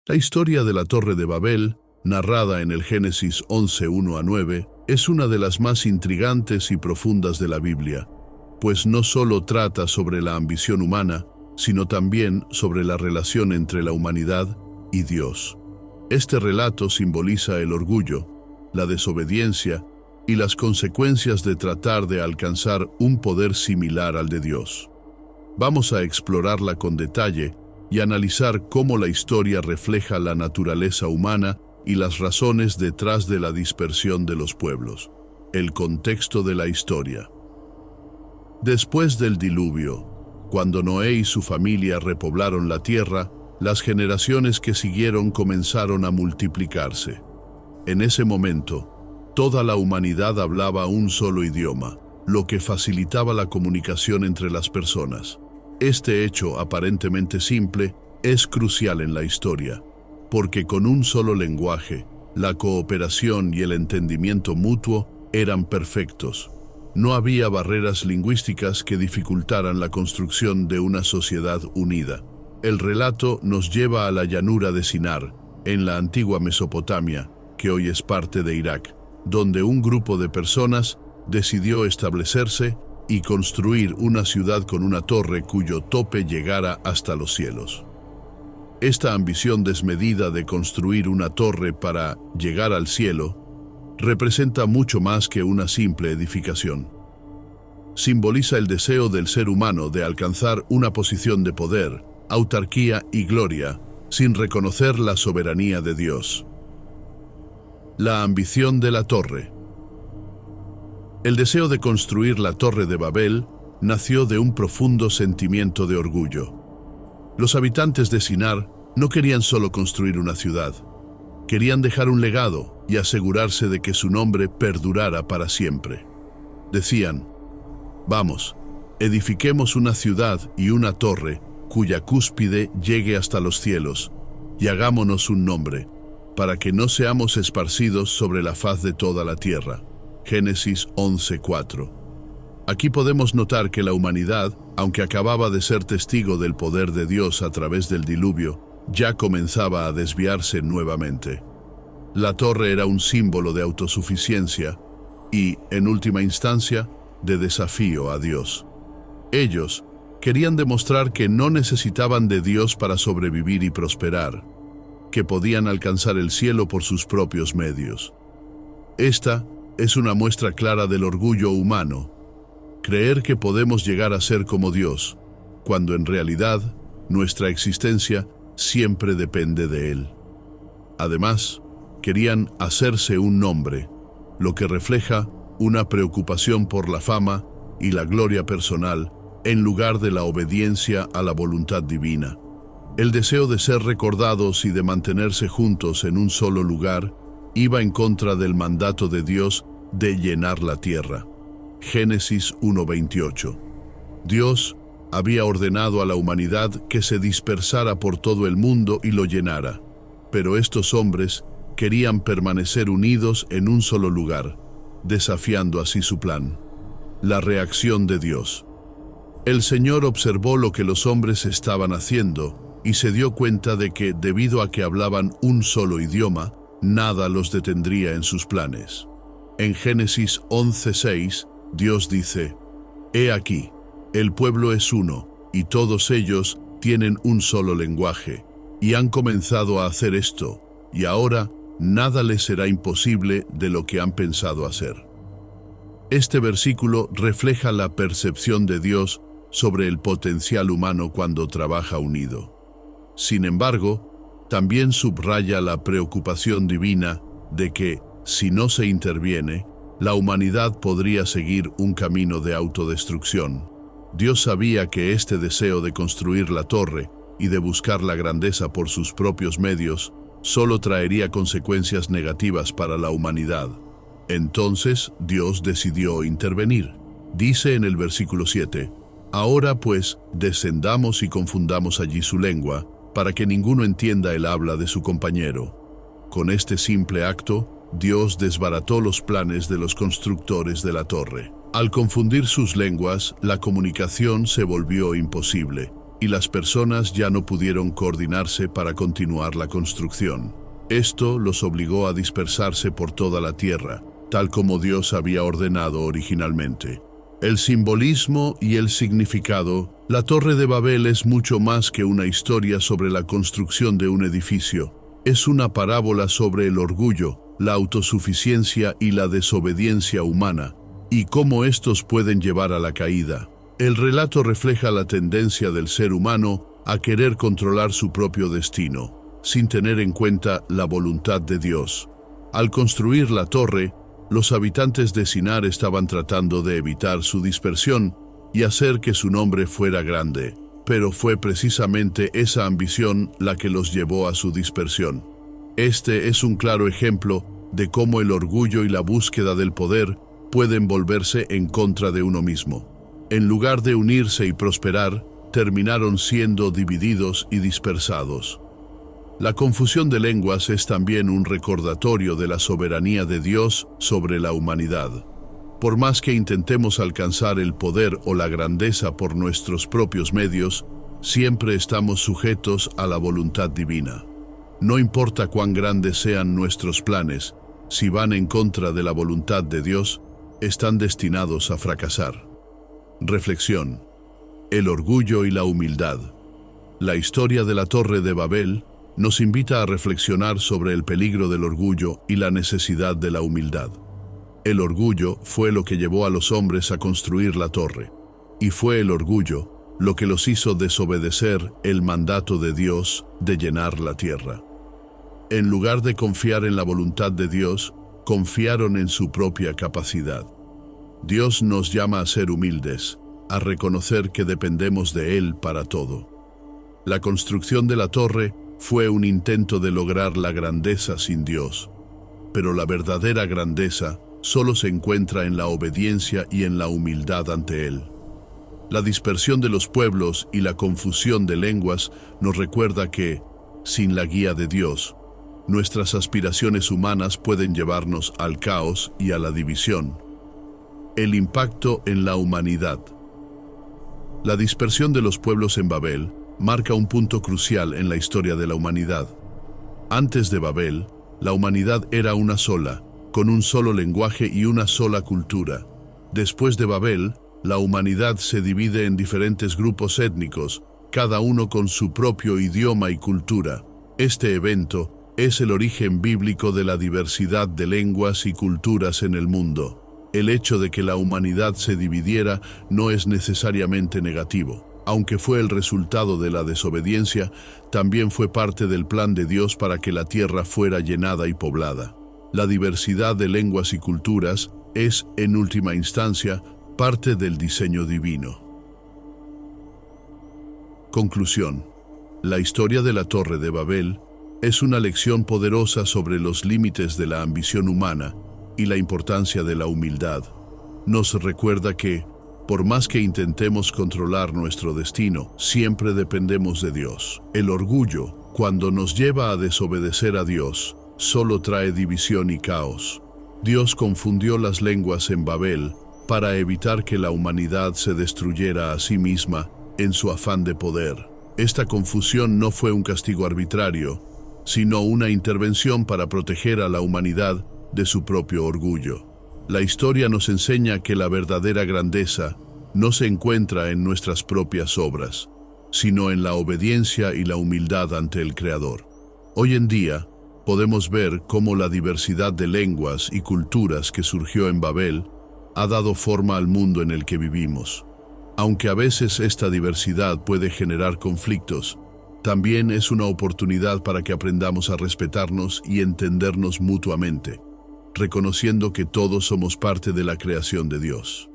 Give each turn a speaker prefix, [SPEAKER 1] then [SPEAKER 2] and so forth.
[SPEAKER 1] La historia de la Torre de Babel, narrada en el Génesis 11, 1-9, es una de las más intrigantes y profundas de la Biblia, pues no solo trata sobre la ambición humana, sino también sobre la relación entre la humanidad y Dios. Este relato simboliza el orgullo, la desobediencia y las consecuencias de tratar de alcanzar un poder similar al de Dios. Vamos a explorarla con detalle y analizar cómo la historia refleja la naturaleza humana y las razones detrás de la dispersión de los pueblos. El contexto de la historia. Después del diluvio, cuando Noé y su familia repoblaron la tierra, las generaciones que siguieron comenzaron a multiplicarse. En ese momento, toda la humanidad hablaba un solo idioma, lo que facilitaba la comunicación entre las personas. Este hecho aparentemente simple es crucial en la historia, porque con un solo lenguaje, la cooperación y el entendimiento mutuo eran perfectos. No había barreras lingüísticas que dificultaran la construcción de una sociedad unida. El relato nos lleva a la llanura de Sinar, en la antigua Mesopotamia, que hoy es parte de Irak, donde un grupo de personas decidió establecerse y construir una ciudad con una torre cuyo tope llegara hasta los cielos. Esta ambición desmedida de construir una torre para llegar al cielo representa mucho más que una simple edificación. Simboliza el deseo del ser humano de alcanzar una posición de poder, autarquía y gloria, sin reconocer la soberanía de Dios. La ambición de la torre. El deseo de construir la Torre de Babel nació de un profundo sentimiento de orgullo. Los habitantes de Sinar no querían solo construir una ciudad, querían dejar un legado y asegurarse de que su nombre perdurara para siempre. Decían: vamos, edifiquemos una ciudad y una torre cuya cúspide llegue hasta los cielos, y hagámonos un nombre, para que no seamos esparcidos sobre la faz de toda la tierra. Génesis 11:4. Aquí podemos notar que la humanidad, aunque acababa de ser testigo del poder de Dios a través del diluvio, ya comenzaba a desviarse nuevamente. La torre era un símbolo de autosuficiencia y, en última instancia, de desafío a Dios. Ellos querían demostrar que no necesitaban de Dios para sobrevivir y prosperar, que podían alcanzar el cielo por sus propios medios. Esta es una muestra clara del orgullo humano, creer que podemos llegar a ser como Dios, cuando en realidad nuestra existencia siempre depende de Él. Además, querían hacerse un nombre, lo que refleja una preocupación por la fama y la gloria personal en lugar de la obediencia a la voluntad divina. El deseo de ser recordados y de mantenerse juntos en un solo lugar iba en contra del mandato de Dios de llenar la tierra. Génesis 1:28. Dios había ordenado a la humanidad que se dispersara por todo el mundo y lo llenara, pero estos hombres querían permanecer unidos en un solo lugar, desafiando así su plan. La reacción de Dios. El Señor observó lo que los hombres estaban haciendo y se dio cuenta de que, debido a que hablaban un solo idioma, nada los detendría en sus planes. En Génesis 11:6, Dios dice: «He aquí, el pueblo es uno, y todos ellos tienen un solo lenguaje, y han comenzado a hacer esto, y ahora nada les será imposible de lo que han pensado hacer». Este versículo refleja la percepción de Dios sobre el potencial humano cuando trabaja unido. Sin embargo, también subraya la preocupación divina de que, si no se interviene, la humanidad podría seguir un camino de autodestrucción. Dios sabía que este deseo de construir la torre y de buscar la grandeza por sus propios medios solo traería consecuencias negativas para la humanidad. Entonces Dios decidió intervenir. Dice en el versículo 7: «Ahora pues, descendamos y confundamos allí su lengua, para que ninguno entienda el habla de su compañero». Con este simple acto, Dios desbarató los planes de los constructores de la torre. Al confundir sus lenguas, la comunicación se volvió imposible, y las personas ya no pudieron coordinarse para continuar la construcción. Esto los obligó a dispersarse por toda la tierra, tal como Dios había ordenado originalmente. El simbolismo y el significado. La Torre de Babel es mucho más que una historia sobre la construcción de un edificio. Es una parábola sobre el orgullo, la autosuficiencia y la desobediencia humana, y cómo estos pueden llevar a la caída. El relato refleja la tendencia del ser humano a querer controlar su propio destino, sin tener en cuenta la voluntad de Dios. Al construir la torre, los habitantes de Sinar estaban tratando de evitar su dispersión y hacer que su nombre fuera grande, pero fue precisamente esa ambición la que los llevó a su dispersión. Este es un claro ejemplo de cómo el orgullo y la búsqueda del poder pueden volverse en contra de uno mismo. En lugar de unirse y prosperar, terminaron siendo divididos y dispersados. La confusión de lenguas es también un recordatorio de la soberanía de Dios sobre la humanidad. Por más que intentemos alcanzar el poder o la grandeza por nuestros propios medios, siempre estamos sujetos a la voluntad divina. No importa cuán grandes sean nuestros planes, si van en contra de la voluntad de Dios, están destinados a fracasar. Reflexión. El orgullo y la humildad. La historia de la Torre de Babel nos invita a reflexionar sobre el peligro del orgullo y la necesidad de la humildad. El orgullo fue lo que llevó a los hombres a construir la torre, y fue el orgullo lo que los hizo desobedecer el mandato de Dios de llenar la tierra. En lugar de confiar en la voluntad de Dios, confiaron en su propia capacidad. Dios nos llama a ser humildes, a reconocer que dependemos de Él para todo. La construcción de la torre fue un intento de lograr la grandeza sin Dios, pero la verdadera grandeza solo se encuentra en la obediencia y en la humildad ante Él. La dispersión de los pueblos y la confusión de lenguas nos recuerda que, sin la guía de Dios, nuestras aspiraciones humanas pueden llevarnos al caos y a la división. El impacto en la humanidad. La dispersión de los pueblos en Babel marca un punto crucial en la historia de la humanidad. Antes de Babel, la humanidad era una sola, con un solo lenguaje y una sola cultura. Después de Babel, la humanidad se divide en diferentes grupos étnicos, cada uno con su propio idioma y cultura. Este evento es el origen bíblico de la diversidad de lenguas y culturas en el mundo. El hecho de que la humanidad se dividiera no es necesariamente negativo. Aunque fue el resultado de la desobediencia, también fue parte del plan de Dios para que la tierra fuera llenada y poblada. La diversidad de lenguas y culturas es, en última instancia, parte del diseño divino. Conclusión. La historia de la Torre de Babel es una lección poderosa sobre los límites de la ambición humana y la importancia de la humildad. Nos recuerda que, por más que intentemos controlar nuestro destino, siempre dependemos de Dios. El orgullo, cuando nos lleva a desobedecer a Dios, solo trae división y caos. Dios confundió las lenguas en Babel para evitar que la humanidad se destruyera a sí misma en su afán de poder. Esta confusión no fue un castigo arbitrario, sino una intervención para proteger a la humanidad de su propio orgullo. La historia nos enseña que la verdadera grandeza no se encuentra en nuestras propias obras, sino en la obediencia y la humildad ante el Creador. Hoy en día, podemos ver cómo la diversidad de lenguas y culturas que surgió en Babel ha dado forma al mundo en el que vivimos. Aunque a veces esta diversidad puede generar conflictos, también es una oportunidad para que aprendamos a respetarnos y entendernos mutuamente, reconociendo que todos somos parte de la creación de Dios.